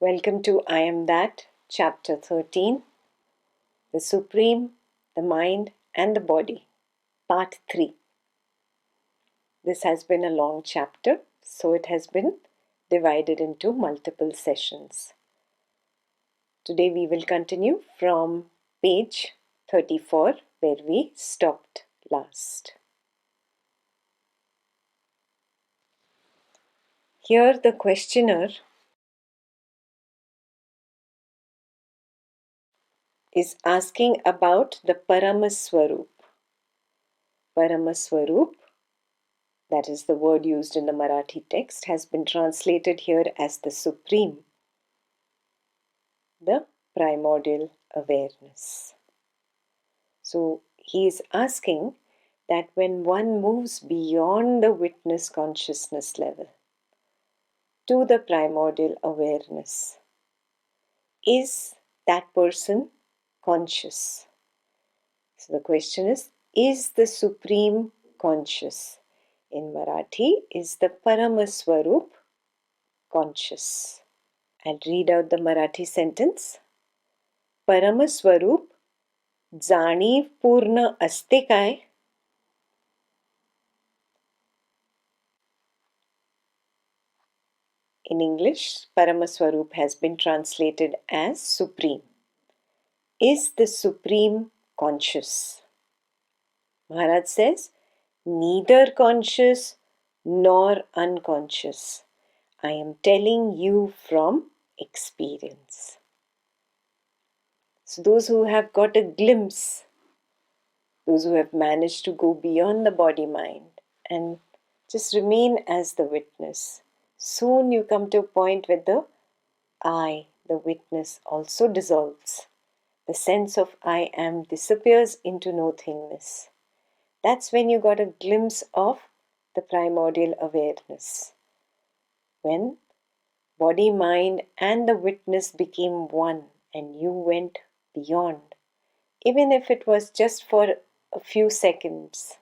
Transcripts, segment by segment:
Welcome to I Am That, Chapter 13, The Supreme, the Mind and the Body, Part 3. This has been a long chapter, so it has been divided into multiple sessions. Today we will continue from page 34, where we stopped last. Here the questioner is asking about the Paramaswarup. Paramaswarup, that is the word used in the Marathi text, has been translated here as the Supreme, the primordial awareness. So he is asking that when one moves beyond the witness consciousness level to the primordial awareness, is that person conscious? So the question is the Supreme conscious? In Marathi, is the Paramaswarup conscious? I'll read out the Marathi sentence. Paramaswarup जाणीव पूर्ण असते काय? In English, Paramaswarup has been translated as Supreme. Is the Supreme conscious? Maharaj says, neither conscious nor unconscious. I am telling you from experience. So those who have got a glimpse, those who have managed to go beyond the body-mind and just remain as the witness, soon you come to a point where the I, the witness, also dissolves. The sense of I am disappears into nothingness. That's when you got a glimpse of the primordial awareness. When body, mind and the witness became one and you went beyond. Even if it was just for a few seconds,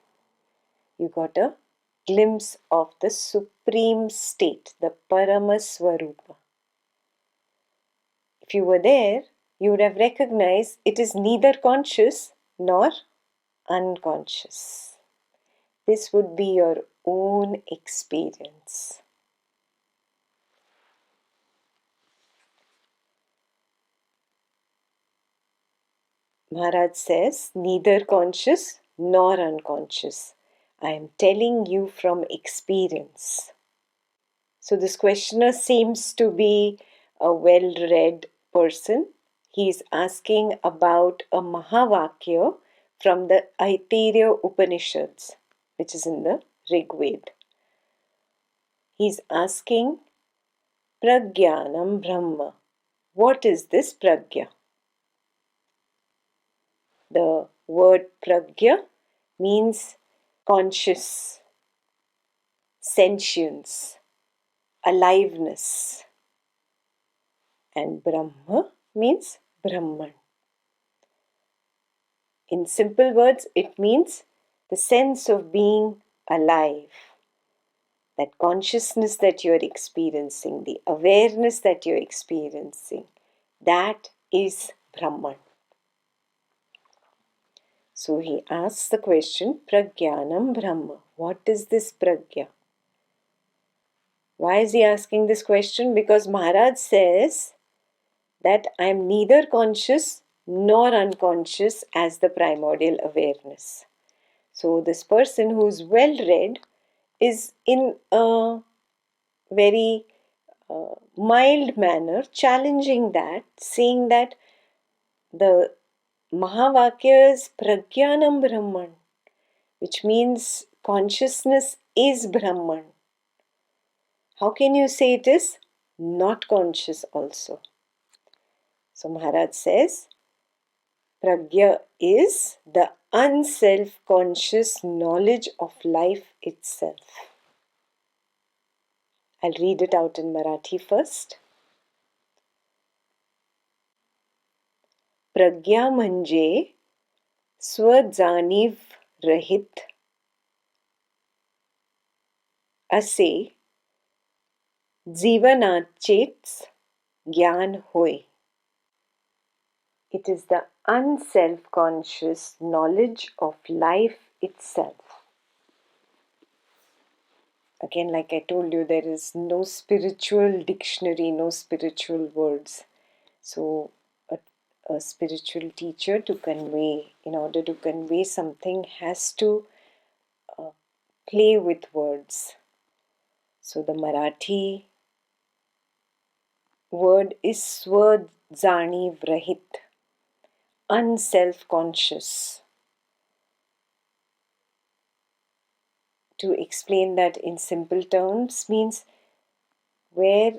you got a glimpse of the supreme state, the Paramaswarupa. If you were there, you would have recognized it is neither conscious nor unconscious. This would be your own experience. Maharaj says, neither conscious nor unconscious. I am telling you from experience. So this questioner seems to be a well-read person. He is asking about a Mahavakya from the Aitareya Upanishads, which is in the Rig Veda. He is asking, Pragyanam Brahma. What is this Pragya? The word Pragya means conscious, sentience, aliveness. And Brahma means Brahman. In simple words, it means the sense of being alive. That consciousness that you are experiencing, the awareness that you are experiencing, that is Brahman. So he asks the question, Pragyanam Brahma. What is this Pragya? Why is he asking this question? Because Maharaj says that I am neither conscious nor unconscious as the primordial awareness. So this person who is well read is in a very mild manner challenging that, saying that the Mahavakya is Pragyanam Brahman, which means consciousness is Brahman. How can you say it is not conscious also? So Maharaj says, Pragya is the unself-conscious knowledge of life itself. I'll read it out in Marathi first. प्रज्ञा म्हणजे स्वजाणीव रहित असे जीवनाचेच Gyan hoy. It is the unself-conscious knowledge of life itself. Again, like I told you, there is no spiritual dictionary, no spiritual words. So, a spiritual teacher to convey, in order to convey something, has to play with words. So, the Marathi word is Swadjani Vrahit, unself-conscious. To explain that in simple terms means where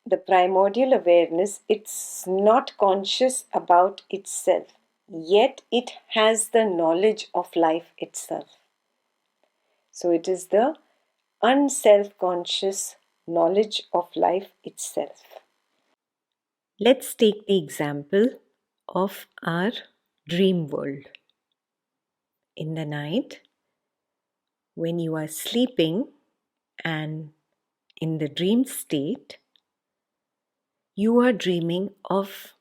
the primordial awareness, it's not conscious about itself, yet it has the knowledge of life itself. So it is the unself-conscious knowledge of life itself. Let's take the example of our dream world. In the night, when you are sleeping and in the dream state, you are dreaming of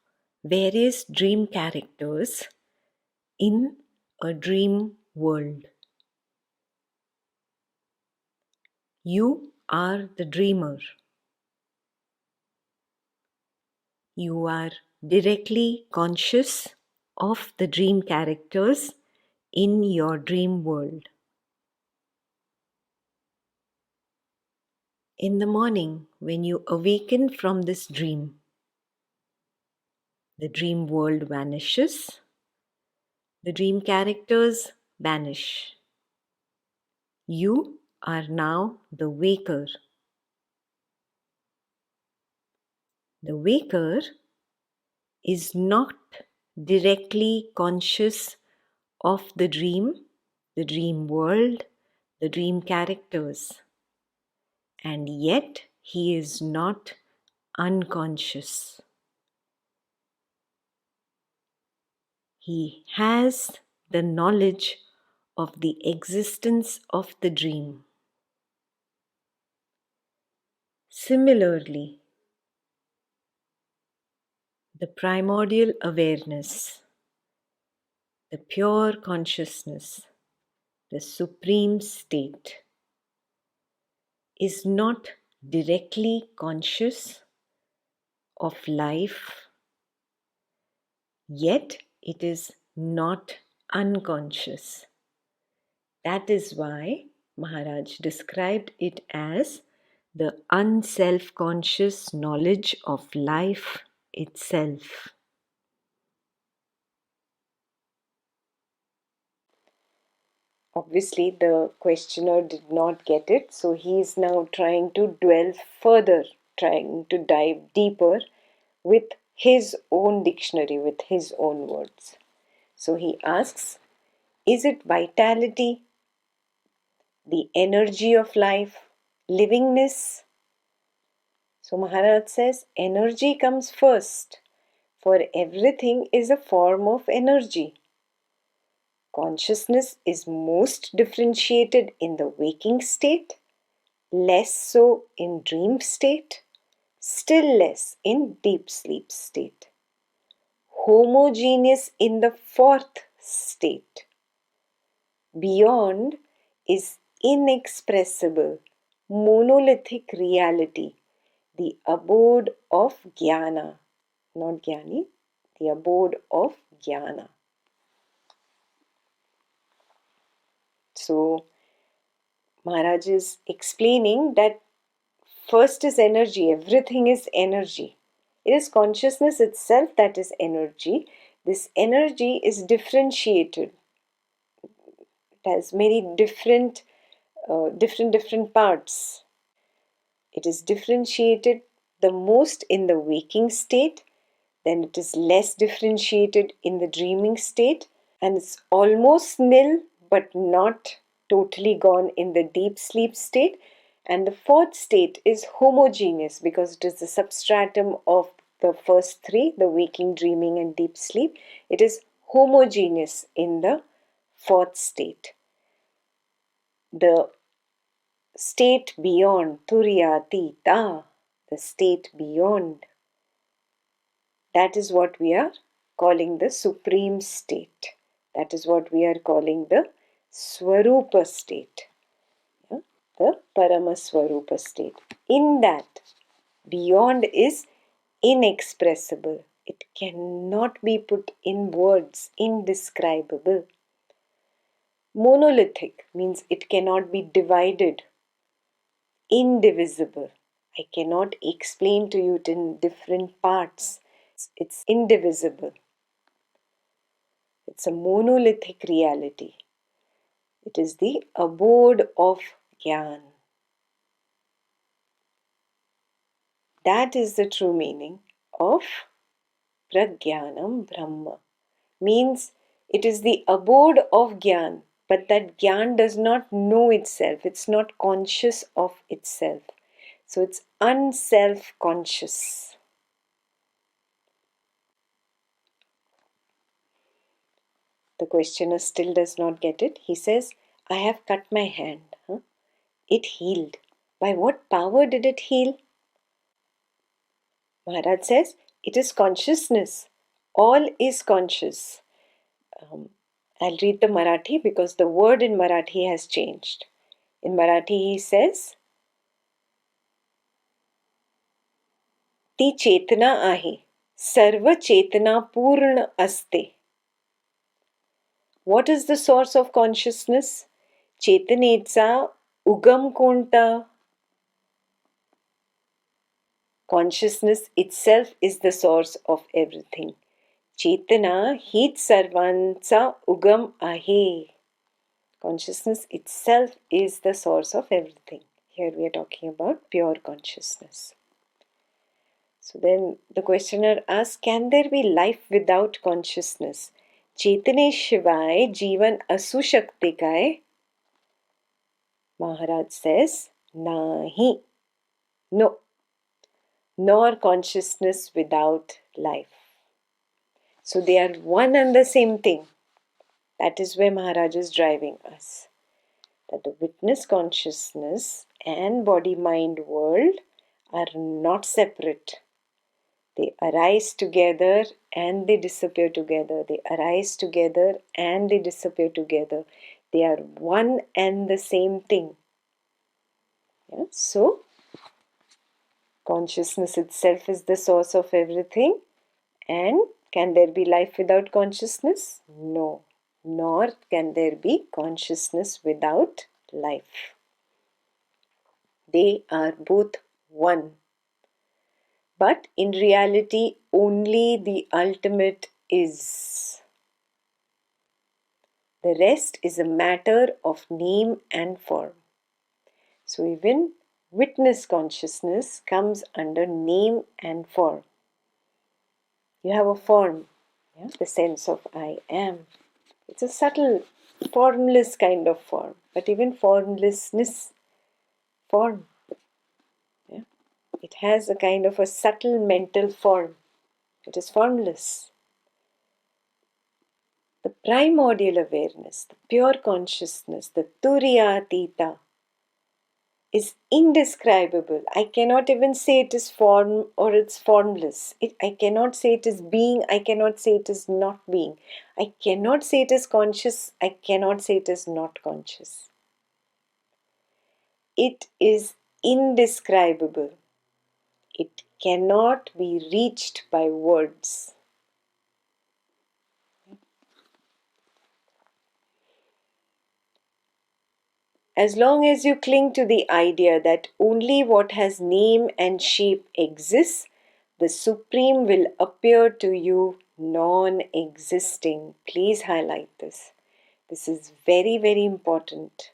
various dream characters in a dream world. You are the dreamer. You are directly conscious of the dream characters in your dream world. In the morning, when you awaken from this dream, the dream world vanishes, the dream characters vanish. You are now the waker. The waker is not directly conscious of the dream world, the dream characters, and yet he is not unconscious. He has the knowledge of the existence of the dream. Similarly, the primordial awareness, the pure consciousness, the supreme state, is not directly conscious of life, yet it is not unconscious. That is why Maharaj described it as the unself-conscious knowledge of life itself. Obviously, the questioner did not get it, so he is now trying to dwell further, trying to dive deeper with his own dictionary, with his own words. So he asks, is it vitality, the energy of life, livingness? So Maharaj says, energy comes first, for everything is a form of energy. Consciousness is most differentiated in the waking state, less so in dream state, still less in deep sleep state. Homogeneous in the fourth state. Beyond is inexpressible, monolithic reality, the abode of jnana, not jnani, the abode of jnana. So, Maharaj is explaining that first is energy, everything is energy. It is consciousness itself that is energy. This energy is differentiated. It has many different parts. It is differentiated the most in the waking state, then it is less differentiated in the dreaming state, and it's almost nil but not totally gone in the deep sleep state. And the fourth state is homogeneous because it is the substratum of the first three, the waking, dreaming, and deep sleep. It is homogeneous in the fourth state. The state beyond Turyatita, the the state beyond. That is what we are calling the supreme state. That is what we are calling the Swarupa state. Yeah? The Paramaswarupa state. In that, beyond is inexpressible. It cannot be put in words, indescribable. Monolithic means it cannot be divided. Indivisible. I cannot explain to you it in different parts. It's indivisible. It's a monolithic reality. It is the abode of Gyan. That is the true meaning of Pragyanam Brahma. Means it is the abode of Gyan, but that Gyan does not know itself. It's not conscious of itself. So it's unself-conscious. The questioner still does not get it. He says, I have cut my hand. It healed. By what power did it heal? Maharaj says, it is consciousness. All is conscious. I'll read the Marathi because the word in Marathi has changed. In Marathi he says, ती चेतना आहे. सर्व चेतना पूर्ण असते. What is the source of consciousness? चेतनेचा उगम कोणता? Consciousness itself is the source of everything. चेतना हीच सर्वांचा उगम आहे. Consciousness itself is the source of everything. Here we are talking about pure consciousness. So then the questioner asks, can there be life without consciousness? चेतनेशिवाय जीवन असू शकते काय? Maharaj says, nahi. No. Nor consciousness without life. So they are one and the same thing. That is where Maharaj is driving us. That the witness consciousness and body-mind world are not separate. They arise together and they disappear together. They arise together and they disappear together. They are one and the same thing. Yeah? So, consciousness itself is the source of everything. And can there be life without consciousness? No. Nor can there be consciousness without life. They are both one. But in reality, only the ultimate is. The rest is a matter of name and form. So even witness consciousness comes under name and form. You have a form, yeah? The sense of I am. It's a subtle, formless kind of form. But even formlessness, form. Yeah? It has a kind of a subtle mental form. It is formless. The primordial awareness, the pure consciousness, the Turiyatita is indescribable. I cannot even say it is form or it's formless. I cannot say it is being. I cannot say it is not being. I cannot say it is conscious. I cannot say it is not conscious. It is indescribable. It cannot be reached by words. As long as you cling to the idea that only what has name and shape exists, the Supreme will appear to you non-existing. Please highlight this. This is very, very important.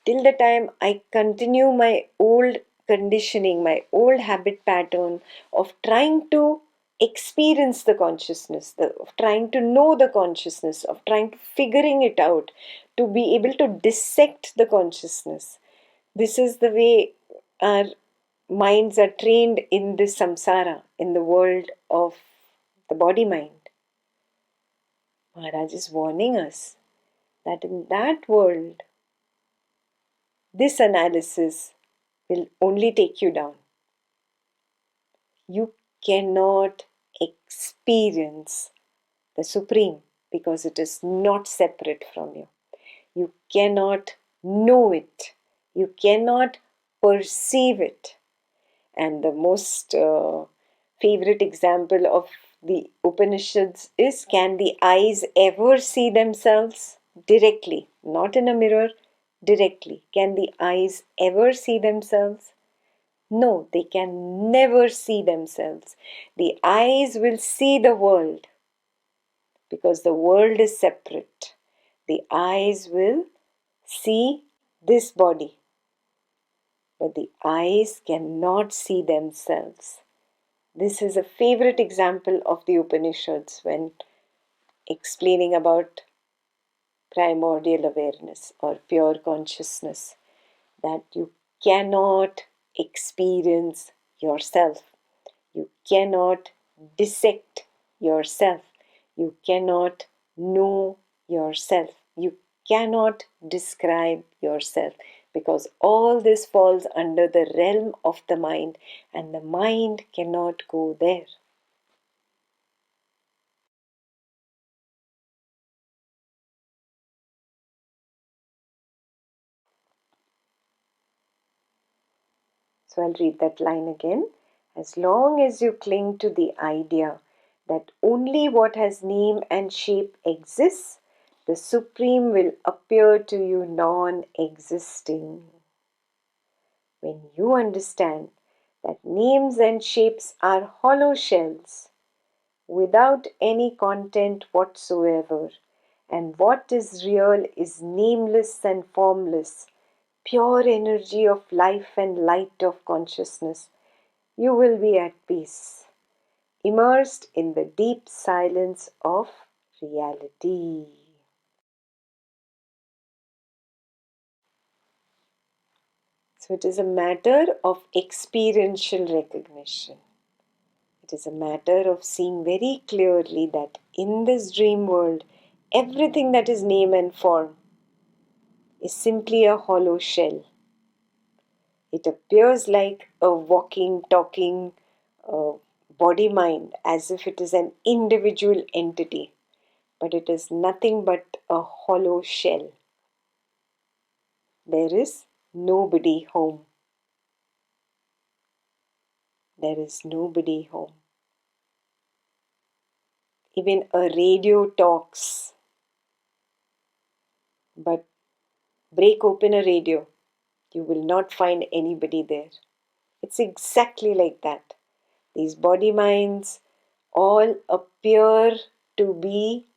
Till the time I continue my old conditioning, my old habit pattern of trying to experience the consciousness, of trying to know the consciousness, of trying to figuring it out, to be able to dissect the consciousness. This is the way our minds are trained in this samsara, in the world of the body-mind. Maharaj is warning us that in that world, this analysis will only take you down. You cannot experience the Supreme because it is not separate from you. You cannot know it. You cannot perceive it. And the most favorite example of the Upanishads is, can the eyes ever see themselves directly? Not in a mirror, directly. Can the eyes ever see themselves? No, they can never see themselves. The eyes will see the world because the world is separate. The eyes will see this body, but the eyes cannot see themselves. This is a favorite example of the Upanishads when explaining about primordial awareness or pure consciousness, that you cannot experience yourself. You cannot dissect yourself. You cannot know yourself. You cannot describe yourself, because all this falls under the realm of the mind, and the mind cannot go there. So I'll read that line again. As long as you cling to the idea that only what has name and shape exists, the Supreme will appear to you non existing. When you understand that names and shapes are hollow shells without any content whatsoever, and what is real is nameless and formless, pure energy of life and light of consciousness, you will be at peace, immersed in the deep silence of reality. So it is a matter of experiential recognition. It is a matter of seeing very clearly that in this dream world, everything that is name and form is simply a hollow shell. It appears like a walking, talking body mind, as if it is an individual entity, but it is nothing but a hollow shell. There is nobody home. There is nobody home. Even a radio talks, but break open a radio, you will not find anybody there. It's exactly like that. These body minds all appear to be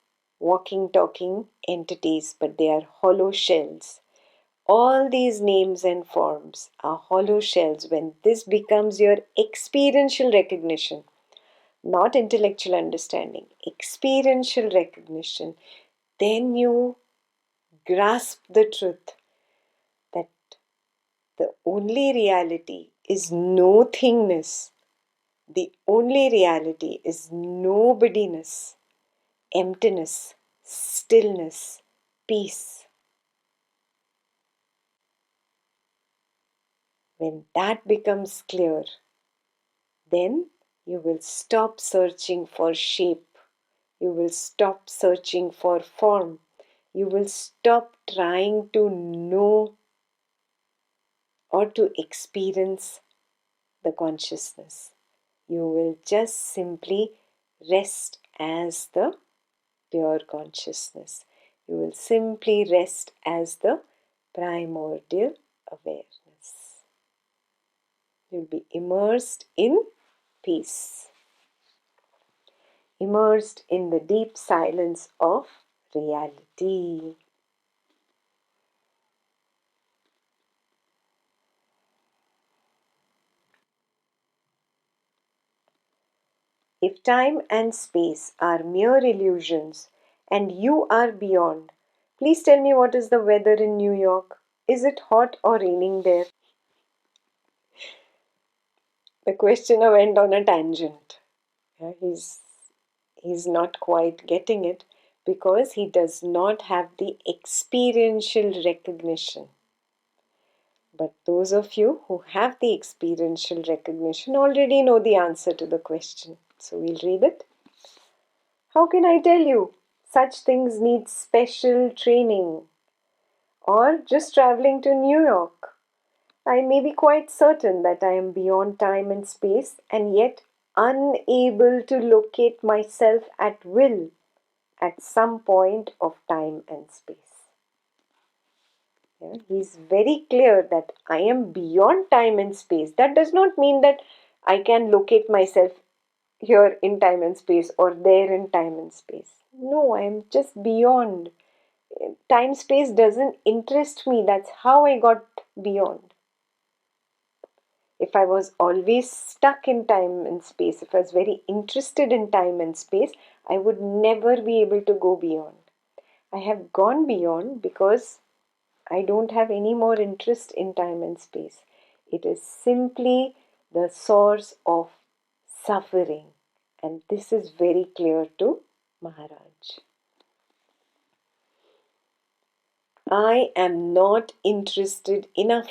walking, talking entities, but they are hollow shells. All these names and forms are hollow shells. When this becomes your experiential recognition, not intellectual understanding, experiential recognition, then you grasp the truth that the only reality is no thingness. The only reality is nobodiness, emptiness, stillness, peace. When that becomes clear, then you will stop searching for shape. You will stop searching for form. You will stop trying to know or to experience the consciousness. You will just simply rest as the pure consciousness. You will simply rest as the primordial awareness. You'll be immersed in peace, immersed in the deep silence of reality. If time and space are mere illusions and you are beyond, please tell me, what is the weather in New York? Is it hot or raining there? The questioner went on a tangent. Yeah, he's not quite getting it because he does not have the experiential recognition But those of you who have the experiential recognition already know the answer to the question. So we'll read it. How can I tell you? Such things need special training. Or just traveling to New York. I may be quite certain that I am beyond time and space and yet unable to locate myself at will at some point of time and space. Yeah, he's very clear that I am beyond time and space. That does not mean that I can locate myself here in time and space or there in time and space. No, I am just beyond. Time space doesn't interest me. That's how I got beyond. If I was always stuck in time and space, if I was very interested in time and space, I would never be able to go beyond. I have gone beyond because I don't have any more interest in time and space. It is simply the source of suffering. And this is very clear to Maharaj. I am not interested enough.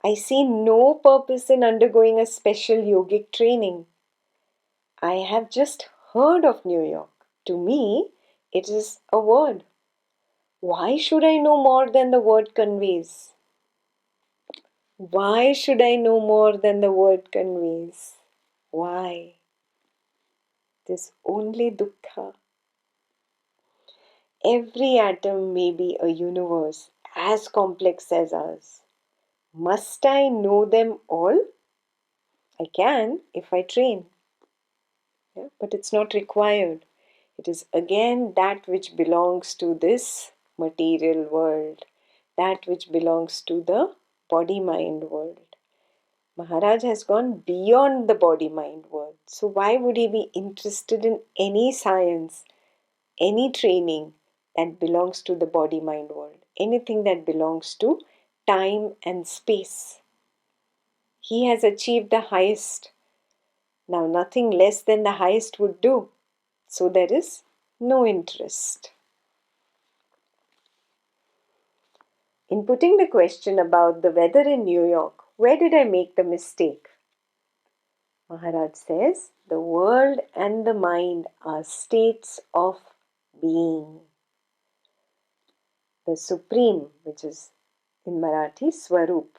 I see no purpose in undergoing a special yogic training. I have just heard of New York. To me, it is a word. Why should I know more than the word conveys? Why should I know more than the word conveys? Why? It is only dukkha. Every atom may be a universe as complex as ours. Must I know them all? I can if I train. Yeah? But it's not required. It is again that which belongs to this material world, that which belongs to the body-mind world. Maharaj has gone beyond the body-mind world. So why would he be interested in any science, any training that belongs to the body-mind world? Anything that belongs to time and space. He has achieved the highest. Now nothing less than the highest would do. So there is no interest. In putting the question about the weather in New York, where did I make the mistake? Maharaj says, the world and the mind are states of being. The Supreme, which is in Marathi Swarup,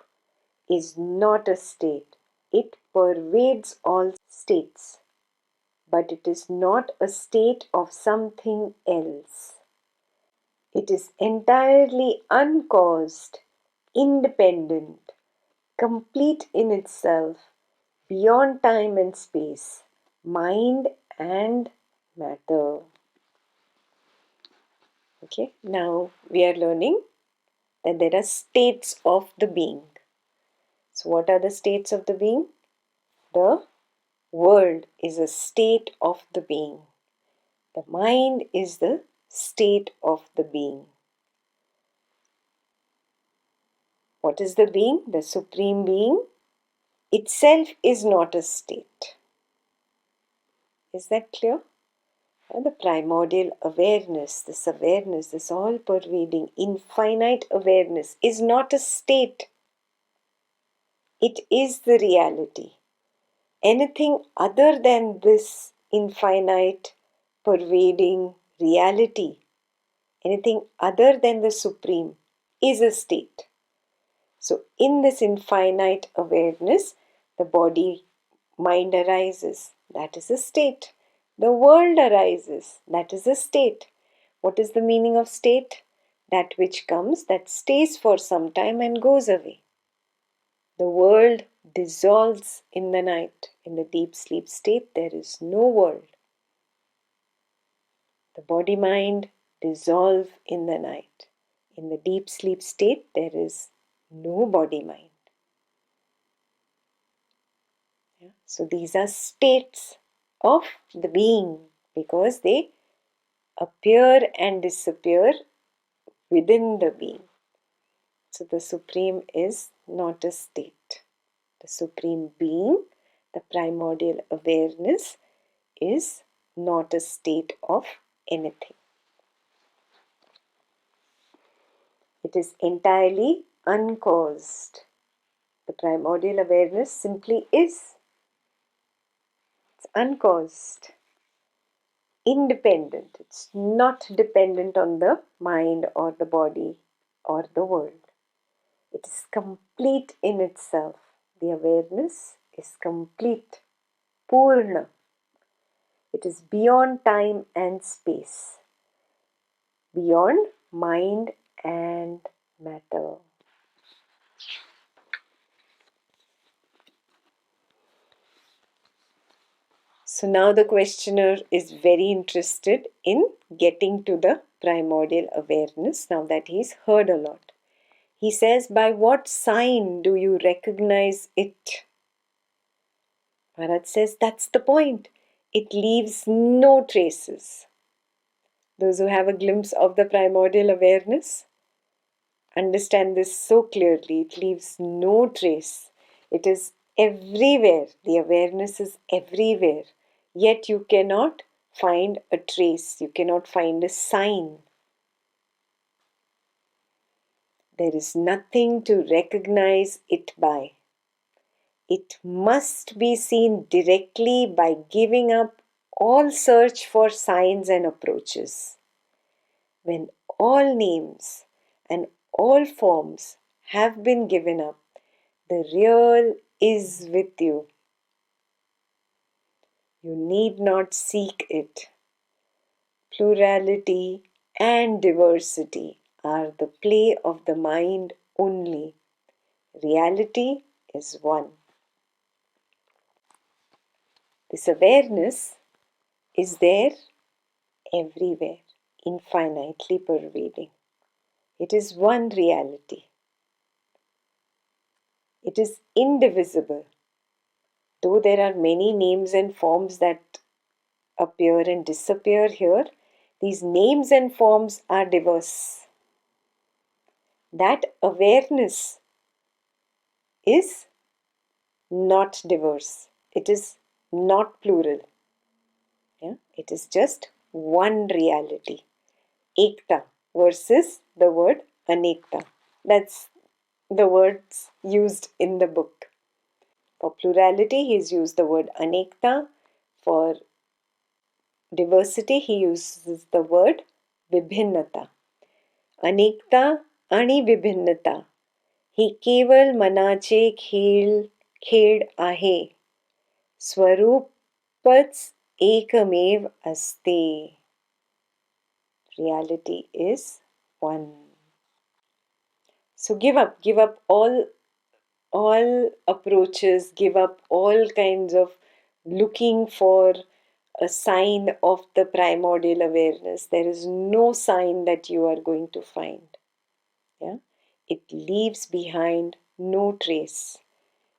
is not a state. It pervades all states. But it is not a state of something else. It is entirely uncaused, independent, complete in itself, beyond time and space, mind and matter. Okay, now we are learning that there are states of the being. So, what are the states of the being? The world is a state of the being. The mind is the state of the being. What is the being? The Supreme Being itself is not a state. Is that clear? And the primordial awareness, this all-pervading, infinite awareness is not a state. It is the reality. Anything other than this infinite, pervading reality, anything other than the Supreme, is a state. So, in this infinite awareness, the body, mind arises. That is a state. The world arises. That is a state. What is the meaning of state? That which comes, that stays for some time and goes away. The world dissolves in the night. In the deep sleep state, there is no world. The body-mind dissolve in the night. In the deep sleep state, there is no body-mind. Yeah? So these are states of the being because they appear and disappear within the being. So the Supreme is not a state. The Supreme Being, the primordial awareness, is not a state of anything. It is entirely uncaused. The primordial awareness simply is. It's uncaused, independent. It's not dependent on the mind or the body or the world. It is complete in itself. The awareness is complete, Purna. It is beyond time and space, beyond mind and matter. So now the questioner is very interested in getting to the primordial awareness now that he's heard a lot. He says, by what sign do you recognize it? Maharaj says, that's the point. It leaves no traces. Those who have a glimpse of the primordial awareness understand this so clearly. It leaves no trace. It is everywhere. The awareness is everywhere. Yet you cannot find a trace. You cannot find a sign. There is nothing to recognize it by. It must be seen directly by giving up all search for signs and approaches. When all names and all forms have been given up, the real is with you. You need not seek it. Plurality and diversity are the play of the mind only. Reality is one. This awareness is there everywhere, infinitely pervading. It is one reality. It is indivisible. Though there are many names and forms that appear and disappear here, these names and forms are diverse. That awareness is not diverse. It is not plural. Yeah? It is just one reality. Ekta versus the word anekta. That's the words used in the book. For plurality, he's used the word anekta. For diversity, he uses the word vibhinnata. अनेकता आणि विभिन्नता ही केवळ मनाचे खेळ आहे. स्वरूपच एकमेव असते. Reality is one. So give up all approaches, give up all kinds of looking for a sign of the primordial awareness. There is no sign that you are going to find. Yeah? It leaves behind no trace.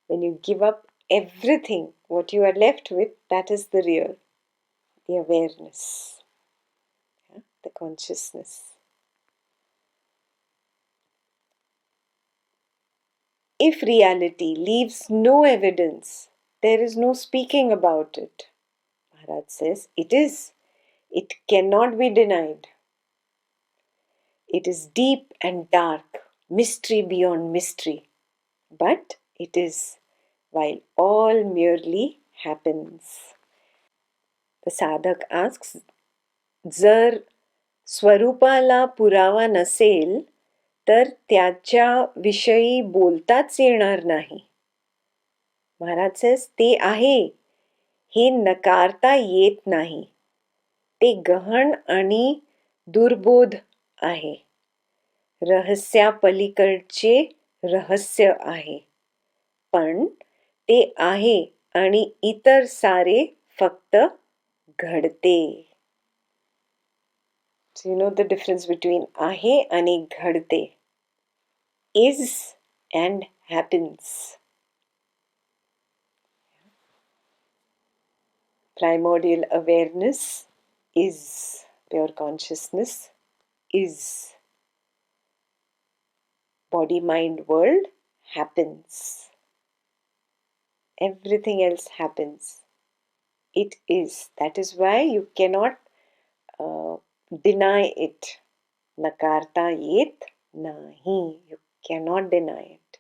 When you give up everything, what you are left with, that is the real, the awareness, yeah? The consciousness. If reality leaves no evidence, there is no speaking about it. Maharaj says, it is. It cannot be denied. It is deep and dark, mystery beyond mystery. But it is, while all merely happens. The sadhak asks, जर स्वरूपाला पुरावा नसेल तर त्याच्या विषयी बोलताच येणार नाही. महाराज says, ते आहे हे नकारता येत नाही. ते गहन आणि दुर्बोध आहे. रहस्यापलीकडचे रहस्य आहे. पण ते आहे आणि इतर सारे फक्त घडते. So you know the difference between आहे आणि घडते. Is and happens. Primordial awareness is. Pure consciousness is. Body, mind, world happens. Everything else happens. It is. That is why you cannot deny it. Nakarta yet nahi. You cannot deny it.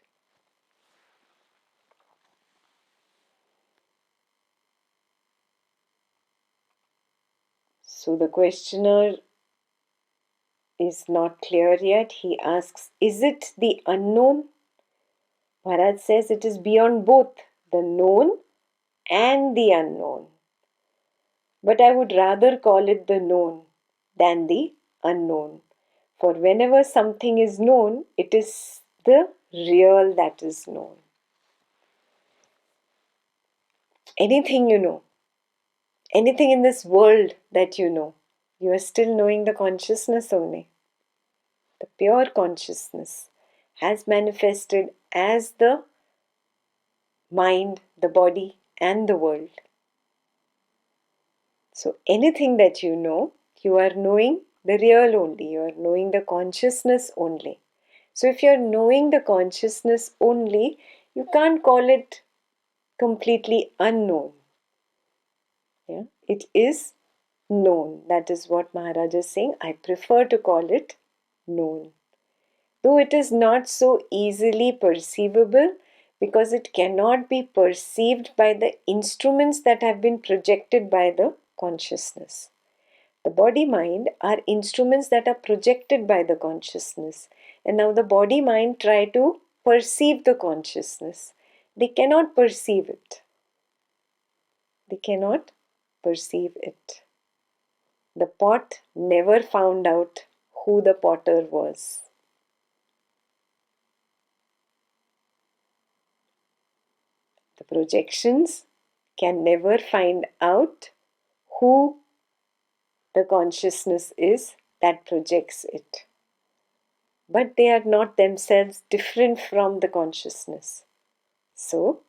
So the questioner is not clear yet. He asks, is it the unknown? Maharaj says it is beyond both the known and the unknown. But I would rather call it the known than the unknown. For whenever something is known, it is the real that is known. Anything you know, anything in this world that you are still knowing the consciousness only. The pure consciousness has manifested as the mind, the body, and the world. So anything that you are knowing the real only, you are knowing the consciousness only. So if you are knowing the consciousness only, you can't call it completely unknown. Yeah? It is known. That is what Maharaj is saying. I prefer to call it known. Though it is not so easily perceivable because it cannot be perceived by the instruments that have been projected by the consciousness. The body mind are instruments that are projected by the consciousness. And now the body mind try to perceive the consciousness. They cannot perceive it. They cannot perceive it. The pot never found out who the potter was. The projections can never find out who the consciousness is that projects it. But they are not themselves different from the consciousness. So,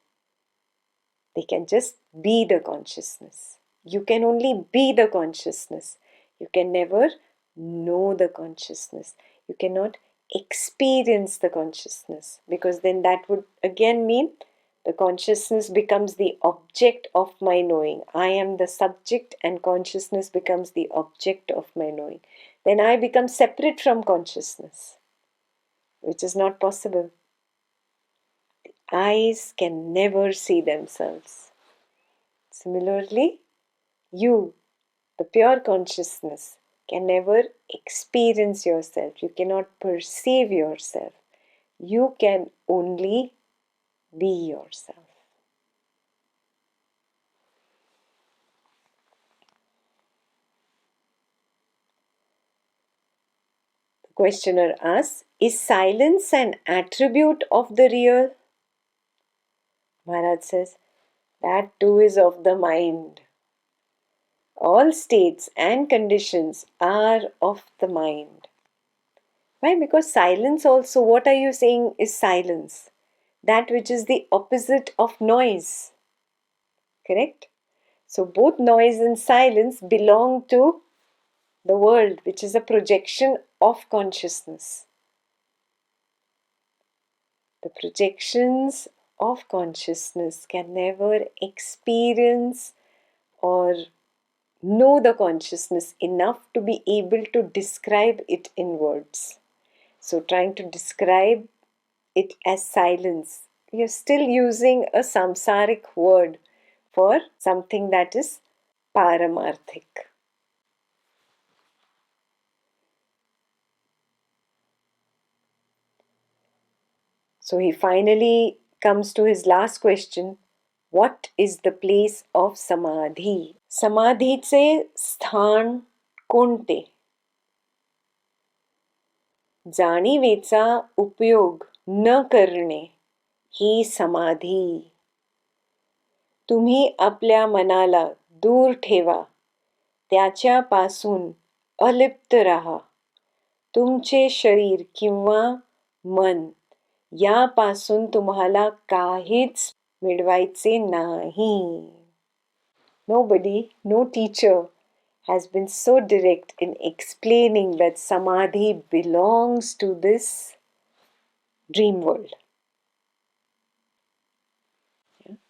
they can just be the consciousness. You can only be the consciousness. You can never know the consciousness. You cannot experience the consciousness, because then that would again mean the consciousness becomes the object of my knowing. I am the subject and consciousness becomes the object of my knowing. Then I become separate from consciousness, which is not possible. Eyes can never see themselves. Similarly, you, the pure consciousness, can never experience yourself. You cannot perceive yourself. You can only be yourself. The questioner asks, is silence an attribute of the real? Maharaj says, that too is of the mind. All states and conditions are of the mind. Why? Because silence also, what are you saying is silence? That which is the opposite of noise. Correct? So both noise and silence belong to the world, which is a projection of consciousness. The projections of consciousness can never experience or know the consciousness enough to be able to describe it in words. So trying to describe it as silence, you're still using a samsaric word for something that is paramarthik. So he finally comes to his last question. What is the place of samadhi? Samadhiचे स्थान कोणते? जाणीवेचा उपयोग न करणे ही समाधी. तुम्ही आपल्या मनाला दूर ठेवा, त्याच्यापासून अलिप्त राहा. तुमचे शरीर किंवा मन यापासून तुम्हाला काहीच मिळवायचे नाही. Nobody, no teacher has been so direct in explaining that samadhi belongs to this dream world.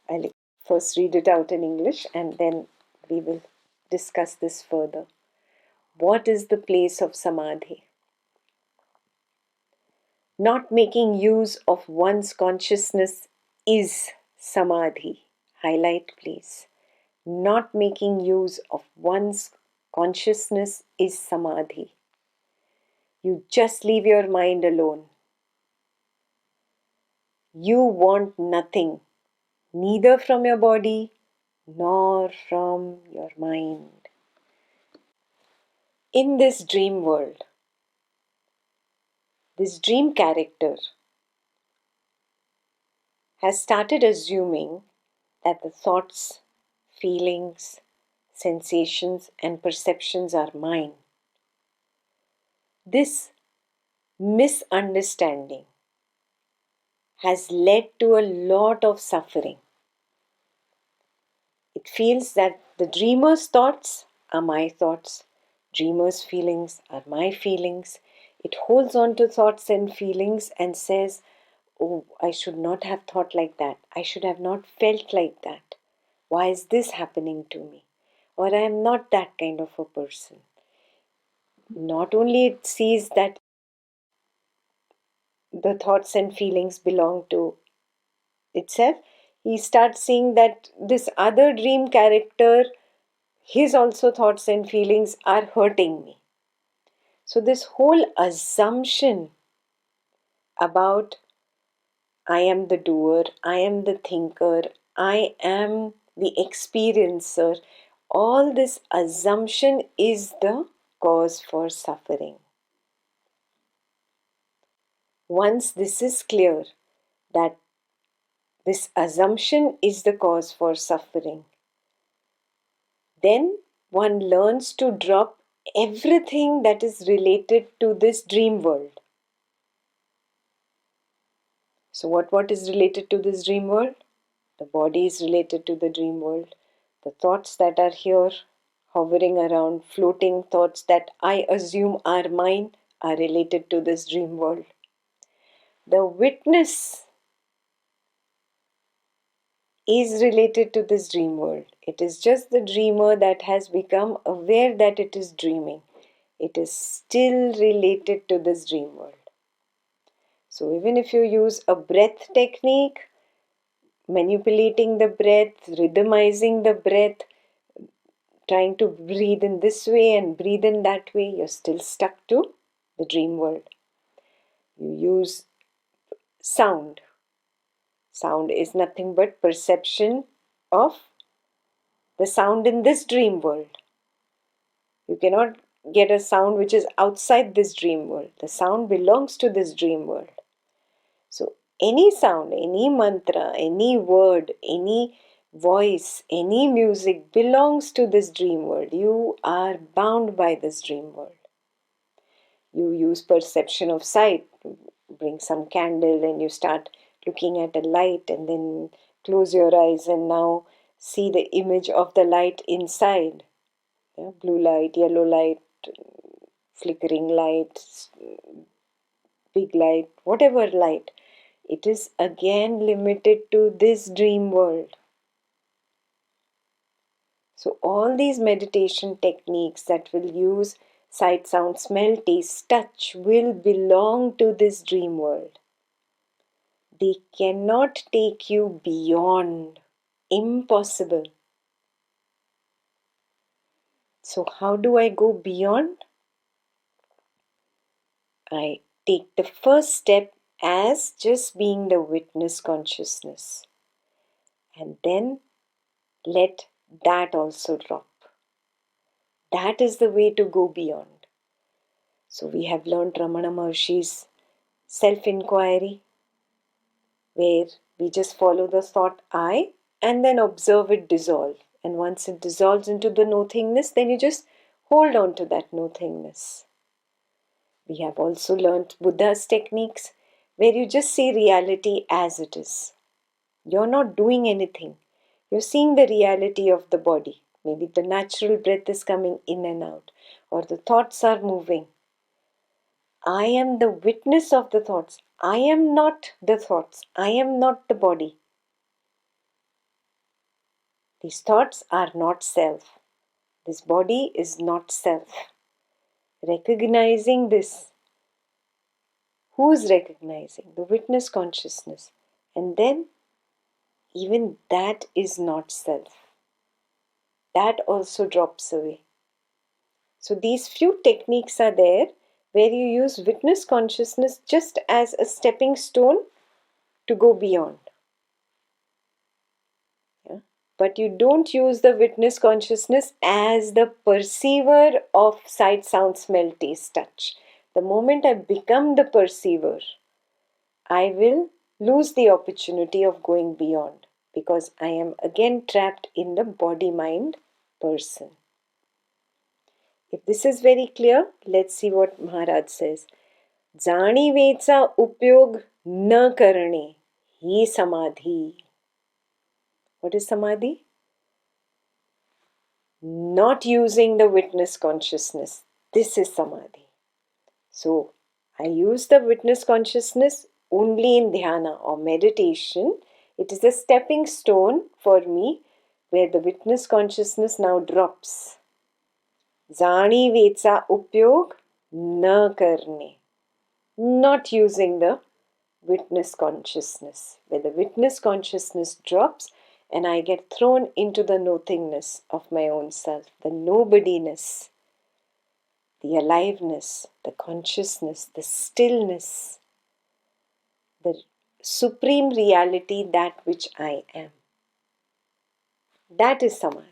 I'll first read it out in English and then we will discuss this further. What is the place of samadhi? Not making use of one's consciousness is samadhi. Highlight, please. Not making use of one's consciousness is samadhi. You just leave your mind alone. You want nothing, neither from your body nor from your mind. In this dream world, this dream character has started assuming that the thoughts, feelings, sensations, and perceptions are mine. This misunderstanding has led to a lot of suffering. It feels that the dreamer's thoughts are my thoughts, dreamer's feelings are my feelings. It holds on to thoughts and feelings and says, oh, I should not have thought like that. I should have not felt like that. Why is this happening to me? Or I am not that kind of a person. Not only it sees that the thoughts and feelings belong to itself, he starts seeing that this other dream character, his also thoughts and feelings are hurting me. So this whole assumption about I am the doer, I am the thinker, I am the experiencer, all this assumption is the cause for suffering. Once this is clear, that this assumption is the cause for suffering, then one learns to drop everything that is related to this dream world. So what is related to this dream world? The body is related to the dream world. The thoughts that are here, hovering around, floating thoughts that I assume are mine, are related to this dream world. The witness is related to this dream world. It is just the dreamer that has become aware that it is dreaming. It is still related to this dream world. So even if you use a breath technique, manipulating the breath, rhythmizing the breath, trying to breathe in this way and breathe in that way, you're still stuck to the dream world. You use sound. Sound is nothing but perception of the sound in this dream world. You cannot get a sound which is outside this dream world. The sound belongs to this dream world. So any sound, any mantra, any word, any voice, any music belongs to this dream world. You are bound by this dream world. You use perception of sight. Bring some candle and you start looking at a light and then close your eyes and now see the image of the light inside. Yeah, blue light, yellow light, flickering light, big light, whatever light. It is again limited to this dream world. So all these meditation techniques that will use sight, sound, smell, taste, touch will belong to this dream world. They cannot take you beyond. Impossible. So how do I go beyond? I take the first step as just being the witness consciousness. And then let that also drop. That is the way to go beyond. So we have learned Ramana Maharshi's self-inquiry, where we just follow the thought I and then observe it dissolve. And once it dissolves into the nothingness, then you just hold on to that nothingness. We have also learnt Buddha's techniques, where you just see reality as it is. You're not doing anything. You're seeing the reality of the body. Maybe the natural breath is coming in and out, or the thoughts are moving. I am the witness of the thoughts. I am not the thoughts. I am not the body. These thoughts are not self. This body is not self. Recognizing this Who's recognizing? The witness consciousness. And then even that is not self. That also drops away. So these few techniques are there where you use witness consciousness just as a stepping stone to go beyond. Yeah? But you don't use the witness consciousness as the perceiver of sight, sound, smell, taste, touch. The moment I become the perceiver, I will lose the opportunity of going beyond because I am again trapped in the body-mind person. If this is very clear, let's see what Maharaj says. जाणीवेचा उपयोग न करणे ही समाधी. What is samadhi? Not using the witness consciousness. This is samadhi. So, I use the witness consciousness only in dhyana or meditation. It is a stepping stone for me where the witness consciousness now drops. जाणीवेचा उपयोग न करणे. Not using the witness consciousness, where the witness consciousness drops and I get thrown into the nothingness of my own self, the nobodiness, the aliveness, the consciousness, the stillness, the supreme reality, that which I am. That is samadhi.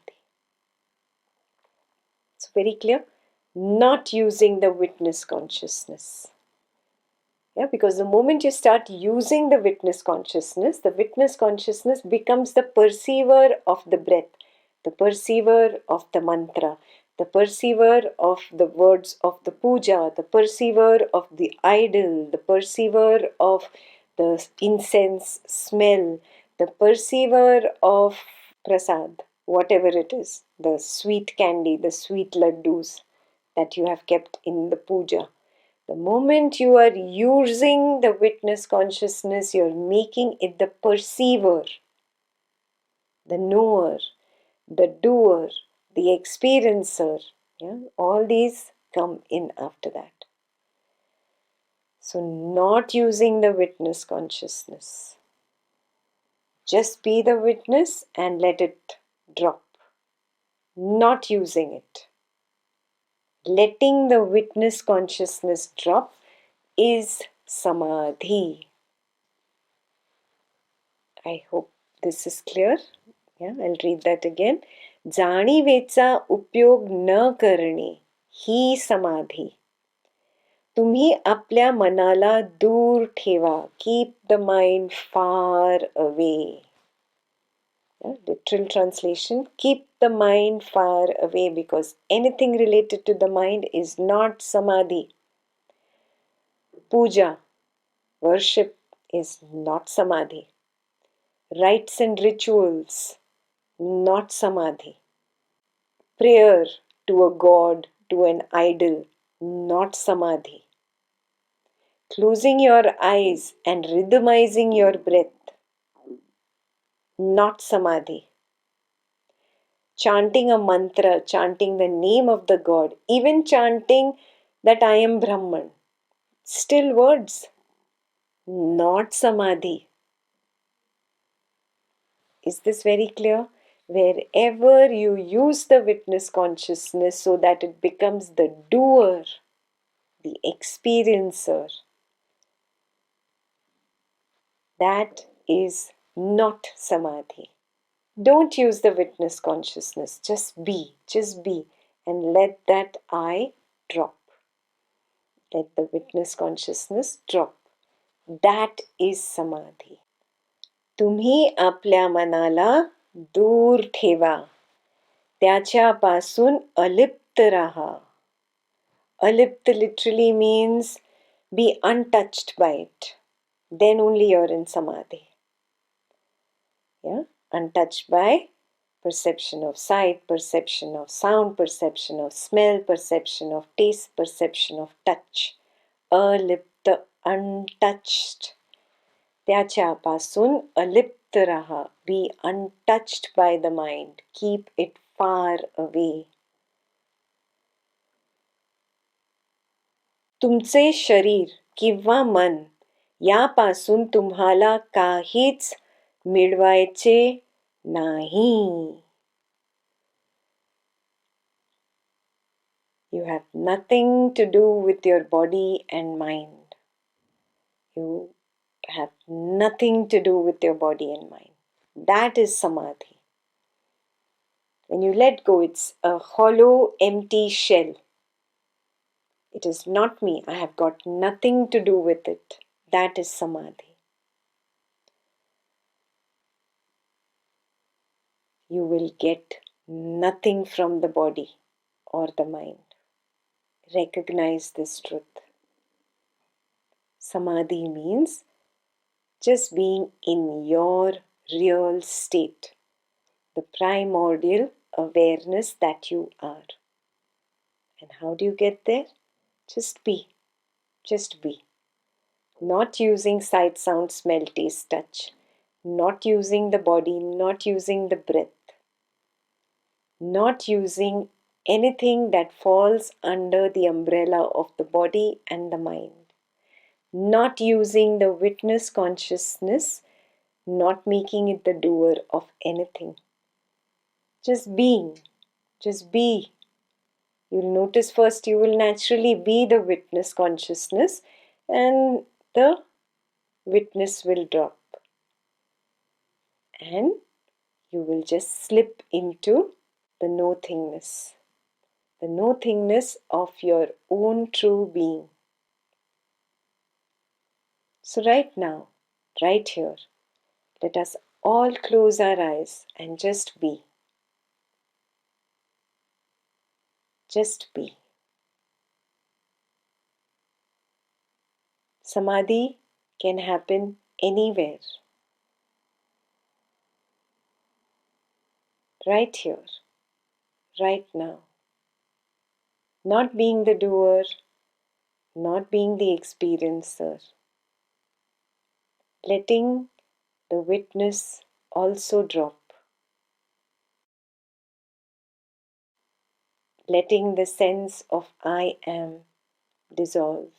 It's very clear. Not using the witness consciousness. Yeah, because the moment you start using the witness consciousness becomes the perceiver of the breath, the perceiver of the mantra, the perceiver of the words of the puja, the perceiver of the idol, the perceiver of the incense smell, the perceiver of prasad, whatever it is, the sweet candy, the sweet laddus that you have kept in the puja. The moment you are using the witness consciousness, you're making it the perceiver, the knower, the doer, the experiencer. Yeah? All these come in after that. So, not using the witness consciousness. Just be the witness and let it drop. Not using it. Letting the witness consciousness drop is samadhi. I hope this is clear. Yeah, I'll read that again. जाणीवेचा उपयोग न करणे ही समाधी. तुम्ही आपल्या मनाला दूर ठेवा. Keep the mind far away. Yeah, literal translation. Keep the mind far away because anything related to the mind is not samadhi. Puja, worship is not samadhi. Rites and rituals, not samadhi. Prayer to a god, to an idol, not samadhi. Closing your eyes and rhythmizing your breath, not samadhi. Chanting a mantra, chanting the name of the god, even chanting that I am Brahman, still words, not samadhi. Is this very clear? Wherever you use the witness consciousness so that it becomes the doer, the experiencer, that is not samadhi. Don't use the witness consciousness. Just be, and let that I drop. Let the witness consciousness drop. That is samadhi. तुम्ही आपल्या मनाला दूर ठेवा. त्याच्यापासून अलिप्त राहा. Alipt literally means be untouched by it. Then only you're in samadhi. Yeah? Untouched by perception of sight, perception of sound, perception of smell, perception of taste, perception of touch. Alipta, untouched. त्याच्यापासून अलिप्त राहा. Be untouched by the mind. Keep it far away. तुमचे शरीर किंवा मन यापासून तुम्हाला काहीच मिळवायचे नाही. You have nothing to do with your body and mind. You have nothing to do with your body and mind. That is samadhi. When you let go, it's a hollow, empty shell. It is not me. I have got nothing to do with it. That is samadhi. You will get nothing from the body or the mind. Recognize this truth. Samadhi means just being in your real state, the primordial awareness that you are. And how do you get there? Just be. Just be. Not using sight, sound, smell, taste, touch. Not using the body, not using the breath. Not using anything that falls under the umbrella of the body and the mind. Not using the witness consciousness, not making it the doer of anything. Just being. Just be. You'll notice first you will naturally be the witness consciousness and the witness will drop. And you will just slip into the nothingness. The nothingness of your own true being. So right now, right here, let us all close our eyes and just be. Just be. Samadhi can happen anywhere. Right here, right now. Not being the doer, not being the experiencer. Letting the witness also drop. Letting the sense of I am dissolve.